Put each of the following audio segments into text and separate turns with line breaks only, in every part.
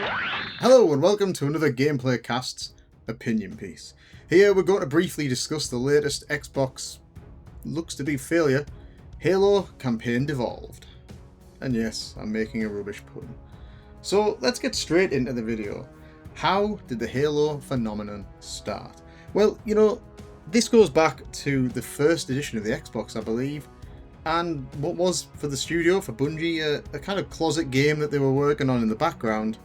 Hello and welcome to another gameplaycasts opinion piece. Here we're going to briefly discuss the latest Xbox, looks to be failure, Halo Campaign Devolved. And yes, I'm making a rubbish pun. So let's get straight into the video. How did the Halo phenomenon start? Well, this goes back to the first edition of the Xbox, I believe, and what was for the studio, for Bungie, a kind of closet game that they were working on in the background,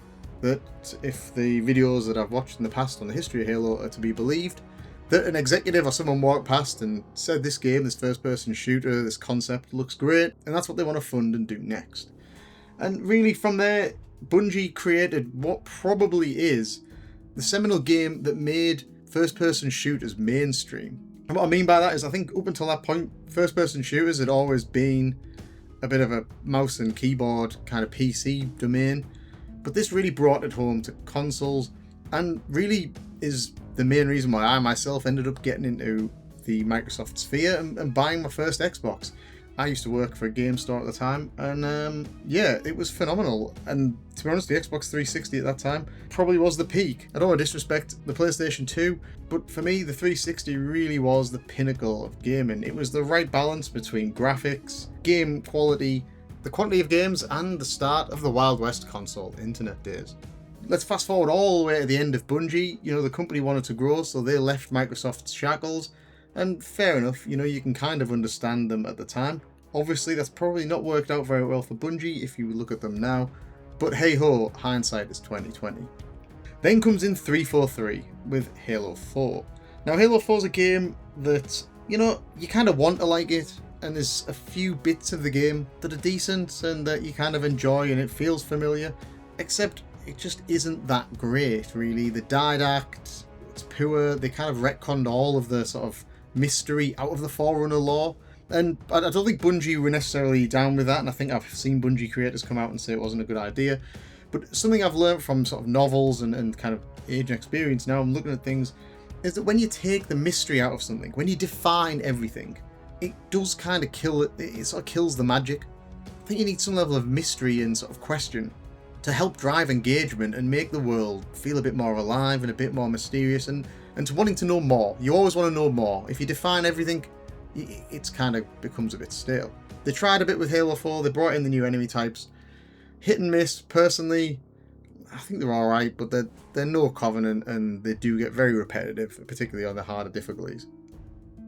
that if the videos that I've watched in the past on the history of Halo are to be believed, that an executive or someone walked past and said this game, this first-person shooter, this concept looks great, and that's what they want to fund and do next. And really from there, Bungie created what probably is the seminal game that made first-person shooters mainstream. And what I mean by that is I think up until that point, first-person shooters had always been a bit of a mouse and keyboard kind of PC domain, but this really brought it home to consoles and really is the main reason why I myself ended up getting into the Microsoft sphere and buying my first Xbox. I used to work for a game store at the time, and yeah, it was phenomenal. And to be honest, the Xbox 360 at that time probably was the peak. I don't want to disrespect the PlayStation 2, but for me, the 360 really was the pinnacle of gaming. It was the right balance between graphics, game quality, the quantity of games, and the start of the Wild West console internet days. Let's fast forward all the way to the end of Bungie. The company wanted to grow, so they left Microsoft's shackles. And fair enough, you can kind of understand them at the time. Obviously, that's probably not worked out very well for Bungie if you look at them now. But hey ho, hindsight is 2020. Then comes in 343 with Halo 4. Now, Halo 4 is a game that, you kind of want to like it. And there's a few bits of the game that are decent and that you kind of enjoy and it feels familiar. Except it just isn't that great, really. The didact, it's poor. They kind of retconned all of the sort of mystery out of the Forerunner lore. And I don't think Bungie were necessarily down with that, and I think I've seen Bungie creators come out and say it wasn't a good idea. But something I've learned from sort of novels and kind of age and experience now, I'm looking at things, is that when you take the mystery out of something, when you define everything, it does kind of kill it. It sort of kills the magic. I think you need some level of mystery and sort of question to help drive engagement and make the world feel a bit more alive and a bit more mysterious and to wanting to know more. You always want to know more. If you define everything, it's kind of becomes a bit stale. They tried a bit with Halo 4. They brought in the new enemy types. Hit and miss. Personally, I think they're alright, but they're no Covenant and they do get very repetitive, particularly on the harder difficulties.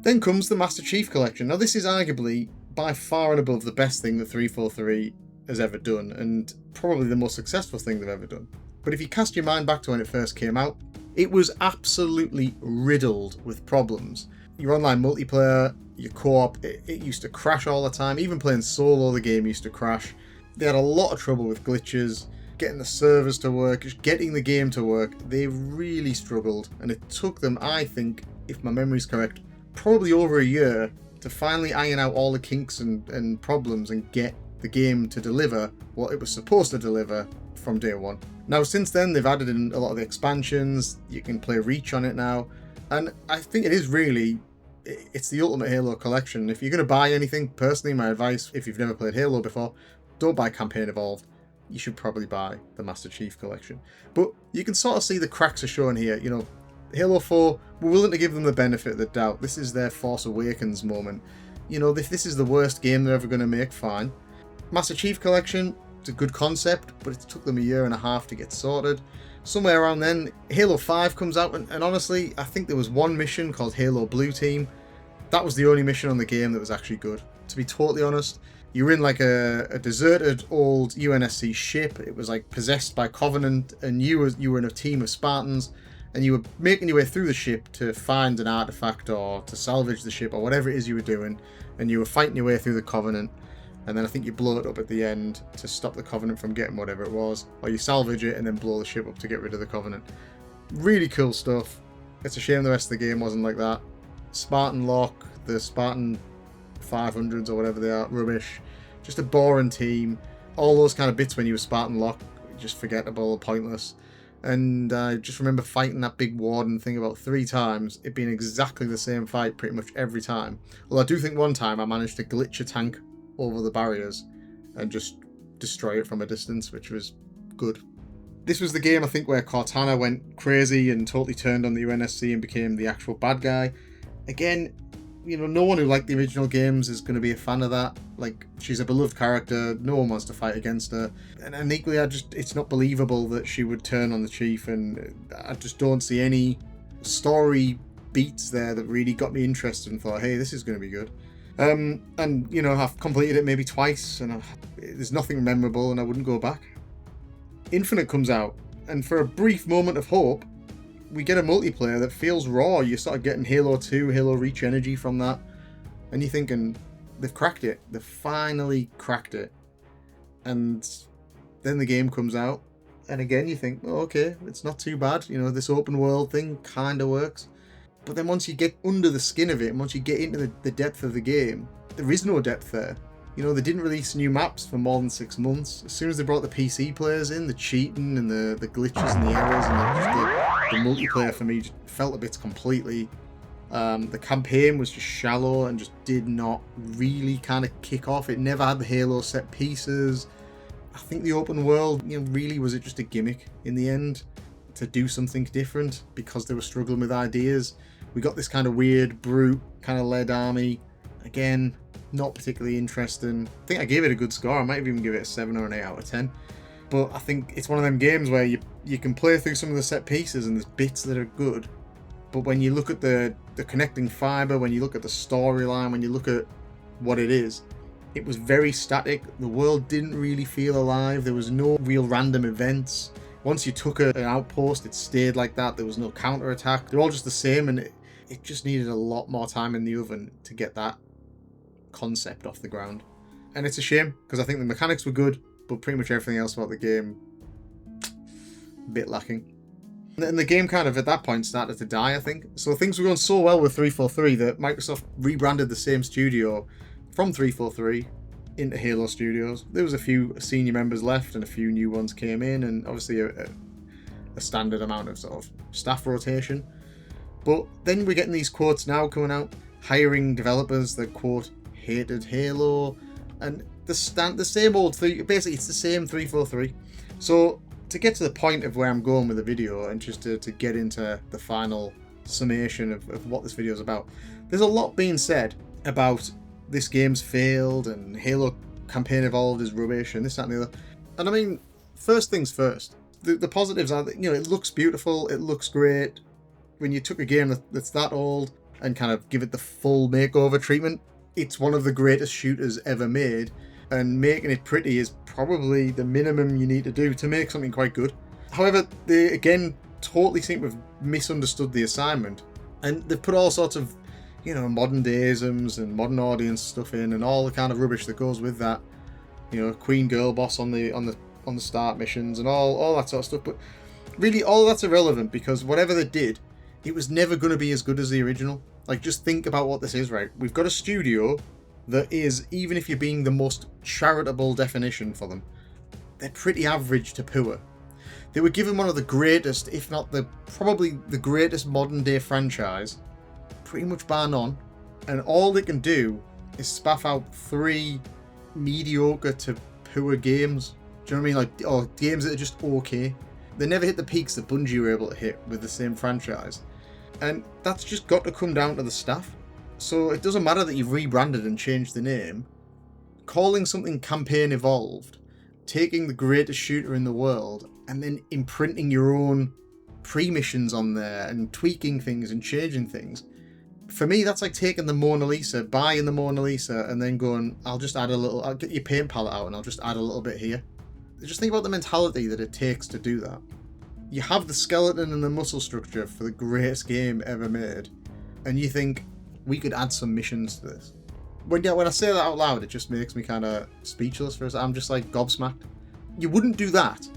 Then comes the Master Chief Collection. Now this is arguably by far and above the best thing that 343 has ever done, and probably the most successful thing they've ever done. But if you cast your mind back to when it first came out, it was absolutely riddled with problems. Your online multiplayer, your co-op, it used to crash all the time. Even playing solo, the game used to crash. They had a lot of trouble with glitches, getting the servers to work, just getting the game to work. They really struggled, and it took them, I think, if my memory's correct, probably over a year to finally iron out all the kinks and problems and get the game to deliver what it was supposed to deliver from day one. Now since then they've added in a lot of the expansions, you can play Reach on it now, and I think it is really, it's the ultimate Halo collection. If you're going to buy anything, personally my advice, if you've never played Halo before, don't buy Campaign Evolved. You should probably buy the Master Chief Collection. But you can sort of see the cracks are showing here. Halo 4, we're willing to give them the benefit of the doubt. This is their Force Awakens moment. If this is the worst game they're ever going to make, fine. Master Chief Collection, it's a good concept, but it took them a year and a half to get sorted. Somewhere around then, Halo 5 comes out, and honestly, I think there was one mission called Halo Blue Team. That was the only mission on the game that was actually good. To be totally honest, you were in like a deserted old UNSC ship. It was like possessed by Covenant, and you were in a team of Spartans, and you were making your way through the ship to find an artifact or to salvage the ship or whatever it is you were doing, and you were fighting your way through the Covenant. And then I think you blow it up at the end to stop the Covenant from getting whatever it was. Or you salvage it and then blow the ship up to get rid of the Covenant. Really cool stuff. It's a shame the rest of the game wasn't like that. Spartan Lock, the Spartan 500s or whatever they are, rubbish. Just a boring team. All those kind of bits when you were Spartan Lock, just forgettable, pointless. And I just remember fighting that big warden thing about 3 times. It being exactly the same fight pretty much every time. Well, I do think one time I managed to glitch a tank over the barriers and just destroy it from a distance, which was good. This was the game, I think, where Cortana went crazy and totally turned on the UNSC and became the actual bad guy. Again, you know, no one who liked the original games is going to be a fan of that. Like, she's a beloved character, no one wants to fight against her. And equally, it's not believable that she would turn on the Chief, and I just don't see any story beats there that really got me interested and thought, hey, this is going to be good. And, you know, I've completed it maybe twice, and there's nothing memorable, and I wouldn't go back. Infinite comes out, and for a brief moment of hope, we get a multiplayer that feels raw. You're sort of getting Halo 2, Halo Reach energy from that, and you're thinking, they've cracked it. They've finally cracked it. And then the game comes out, and again you think, oh, okay, it's not too bad. You know, this open world thing kind of works. But then once you get under the skin of it, and once you get into the depth of the game, there is no depth there. You know, they didn't release new maps for more than 6 months. As soon as they brought the PC players in, the cheating and the glitches and the errors and the multiplayer for me just felt a bit completely. The campaign was just shallow and just did not really kind of kick off. It never had the Halo set pieces. I think the open world, you know, really was it just a gimmick in the end to do something different because they were struggling with ideas. We got this kind of weird, brute, kind of led army. Again, not particularly interesting. I think I gave it a good score. I might even give it a 7 or an 8 out of 10. But I think it's one of them games where you can play through some of the set pieces and there's bits that are good. But when you look at the connecting fibre, when you look at the storyline, when you look at what it is, it was very static. The world didn't really feel alive. There was no real random events. Once you took an outpost, it stayed like that. There was no counter-attack. They're all just the same, and it just needed a lot more time in the oven to get that concept off the ground. And it's a shame, because I think the mechanics were good, but pretty much everything else about the game, a bit lacking. And the game kind of, at that point, started to die, I think. So things were going so well with 343 that Microsoft rebranded the same studio from 343 into Halo Studios. There was a few senior members left and a few new ones came in, and obviously a standard amount of sort of staff rotation. But then we're getting these quotes now coming out, hiring developers that, quote, hated Halo, and the same old basically it's the same 343. So to get to the point of where I'm going with the video, and just to get into the final summation of what this video is about, there's a lot being said about this game's failed and Halo campaign evolved is rubbish and this, that and the other. And I mean, first things first, the positives are that, you know, it looks beautiful, it looks great. When you took a game that's that old and kind of give it the full makeover treatment, it's one of the greatest shooters ever made, and making it pretty is probably the minimum you need to do to make something quite good. However, they again totally seem to have misunderstood the assignment, and they've put all sorts of, you know, modern deisms and modern audience stuff in, and all the kind of rubbish that goes with that. You know, Queen Girl Boss on the start missions and all that sort of stuff. But really, all that's irrelevant, because whatever they did, it was never going to be as good as the original. Like, just think about what this is, right? We've got a studio that is, even if you're being the most charitable definition for them, they're pretty average to poor. They were given one of the greatest, if not probably the greatest modern day franchise, pretty much bar none, and all they can do is spaff out 3 mediocre to poor games. Do you know what I mean? Like, or games that are just okay. They never hit the peaks that Bungie were able to hit with the same franchise. And that's just got to come down to the staff. So it doesn't matter that you've rebranded and changed the name. Calling something Campaign Evolved, taking the greatest shooter in the world, and then imprinting your own pre-missions on there and tweaking things and changing things. For me, that's like taking the Mona Lisa, buying the Mona Lisa, and then going, I'll get your paint palette out and I'll just add a little bit here. Just think about the mentality that it takes to do that. You have the skeleton and the muscle structure for the greatest game ever made, and you think, we could add some missions to this. When I say that out loud, it just makes me kind of speechless for a second. I'm just like gobsmacked. You wouldn't do that,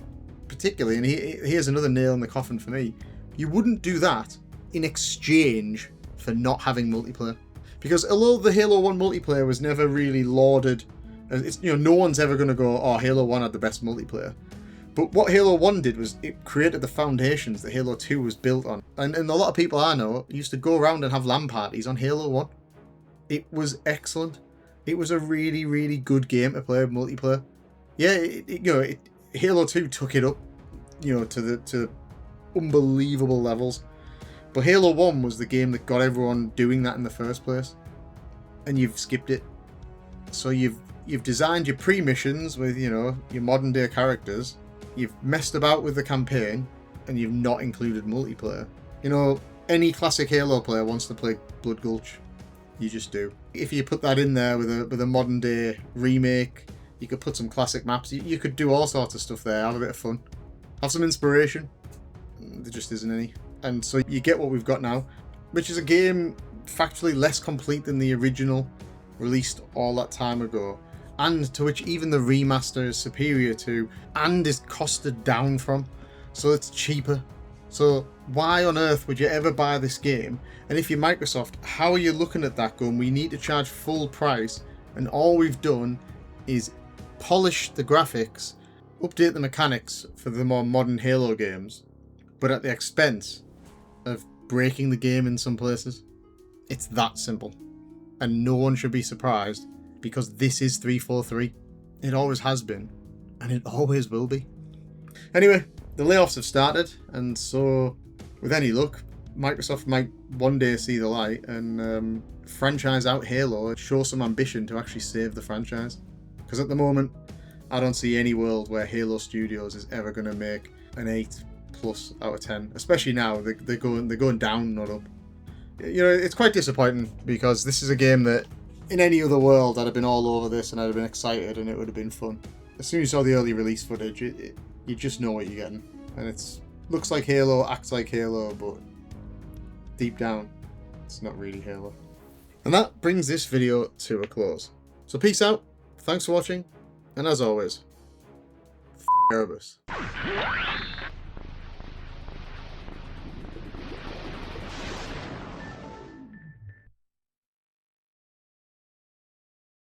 particularly, and here's another nail in the coffin for me, you wouldn't do that in exchange for not having multiplayer. Because although the Halo 1 multiplayer was never really lauded, it's, you know, no one's ever going to go, oh, Halo 1 had the best multiplayer. But what Halo 1 did was it created the foundations that Halo 2 was built on. And a lot of people I know used to go around and have LAN parties on Halo 1. It was excellent. It was a really, really good game to play with multiplayer. Yeah, Halo 2 took it up you know, to unbelievable levels. But Halo 1 was the game that got everyone doing that in the first place, and you've skipped it. So you've designed your pre-missions with, you know, your modern day characters. You've messed about with the campaign, and you've not included multiplayer. You know, any classic Halo player wants to play Blood Gulch. You just do. If you put that in there with a modern day remake, you could put some classic maps. You could do all sorts of stuff there. Have a bit of fun. Have some inspiration. There just isn't any. And so you get what we've got now, which is a game factually less complete than the original, released all that time ago, and to which even the remaster is superior to, and is costed down from, so it's cheaper. So why on earth would you ever buy this game? And if you're Microsoft, how are you looking at that going, we need to charge full price, and all we've done is polish the graphics, update the mechanics for the more modern Halo games, but at the expense of breaking the game in some places? It's that simple. And no one should be surprised, because this is 343. It always has been, and it always will be. Anyway, the layoffs have started, and so with any luck, Microsoft might one day see the light and franchise out Halo and show some ambition to actually save the franchise. Because at the moment, I don't see any world where Halo Studios is ever going to make an 8+ out of 10, especially now. They're going down, not up. You know, it's quite disappointing, because this is a game that in any other world I'd have been all over this and I'd have been excited and it would have been fun. As soon as you saw the early release footage, you just know what you're getting, and it looks like Halo, acts like Halo, but deep down it's not really Halo. And that brings this video to a close. So peace out, thanks for watching, and as always, Erebus.